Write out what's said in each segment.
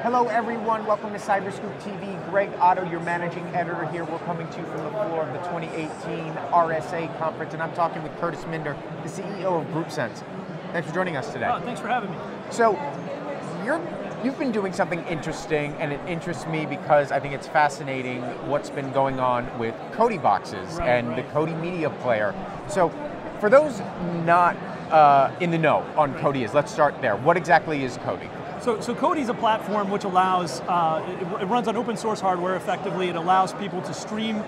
Hello everyone, welcome to CyberScoop TV. Greg Otto, your managing editor here. We're coming to you from the floor of the 2018 RSA conference, and I'm talking with Kurtis Minder, the CEO of GroupSense. Thanks for joining us today. Oh, thanks for having me. So, you've been doing something interesting, and it interests me because I think it's fascinating what's been going on with Kodi boxes the Kodi media player. So, for those not in the know on Kodi let's start there. What exactly is Kodi? So Kodi is a platform which allows, it runs on open source hardware effectively. It allows people to stream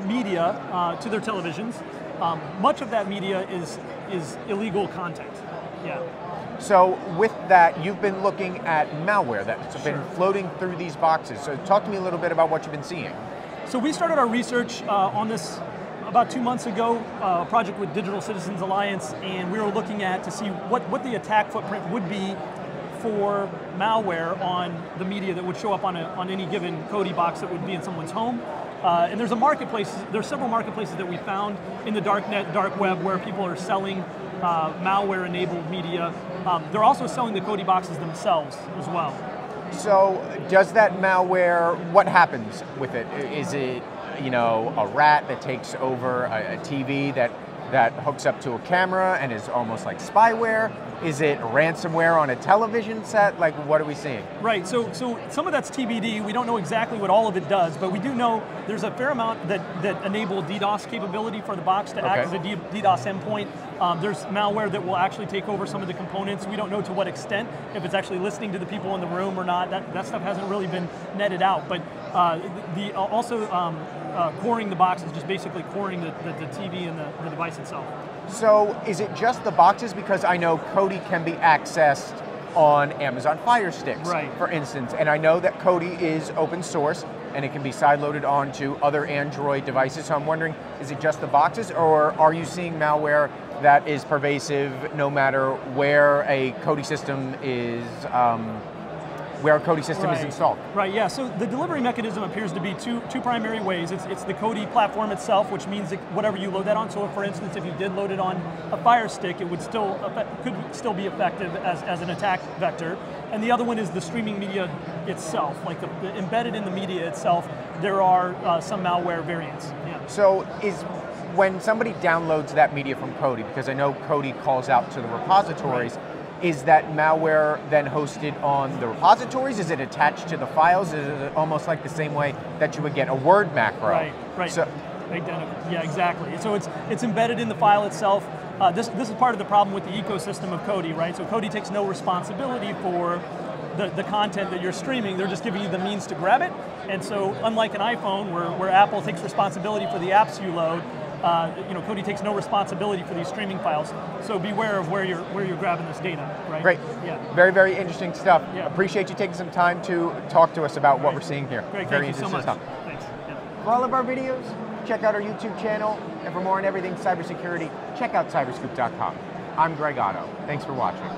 media to their televisions. Much of that media is illegal content. Yeah. So with that, you've been looking at malware that's been floating through these boxes. So talk to me a little bit about what you've been seeing. So we started our research on this about 2 months ago, a project with Digital Citizens Alliance, and we were looking at to see what the attack footprint would be for malware on the media that would show up on any given Kodi box that would be in someone's home. And there's several marketplaces that we found in the dark web where people are selling malware-enabled media. They're also selling the Kodi boxes themselves as well. So does that malware, what happens with it? Is it, a rat that takes over a TV that hooks up to a camera and is almost like spyware? Is it ransomware on a television set? Like, what are we seeing? Right, so some of that's TBD. We don't know exactly what all of it does, but we do know there's a fair amount that enable DDoS capability for the box to act as a DDoS endpoint. There's malware that will actually take over some of the components. We don't know to what extent, if it's actually listening to the people in the room or not. That stuff hasn't really been netted out, but coring the box is just basically coring the TV and the device itself. So is it just the boxes? Because I know Kodi can be accessed on Amazon Fire Sticks, for instance, and I know that Kodi is open source and it can be sideloaded onto other Android devices, so I'm wondering, is it just the boxes, or are you seeing malware that is pervasive no matter where a Kodi system is installed? Right, yeah, so the delivery mechanism appears to be two primary ways. It's the Kodi platform itself, which means that whatever you load that on, so for instance, if you did load it on a Fire Stick, it would could still be effective as an attack vector. And the other one is the streaming media itself, like embedded in the media itself, there are some malware variants. Yeah. So when somebody downloads that media from Kodi, because I know Kodi calls out to the repositories, is that malware then hosted on the repositories? Is it attached to the files? Is it almost like the same way that you would get a Word macro? Right. So, yeah, exactly. So it's embedded in the file itself. This is part of the problem with the ecosystem of Kodi, right? So Kodi takes no responsibility for the content that you're streaming. They're just giving you the means to grab it. And so unlike an iPhone where Apple takes responsibility for the apps you load, Kodi takes no responsibility for these streaming files. So beware of where you're grabbing this data, right? Great. Yeah. Very, very interesting stuff. Yeah. Appreciate you taking some time to talk to us about what we're seeing here. Great, very thank you so much. Stuff. Thanks. Yeah. For all of our videos, check out our YouTube channel, and for more on everything cybersecurity, check out cyberscoop.com. I'm Greg Otto. Thanks for watching.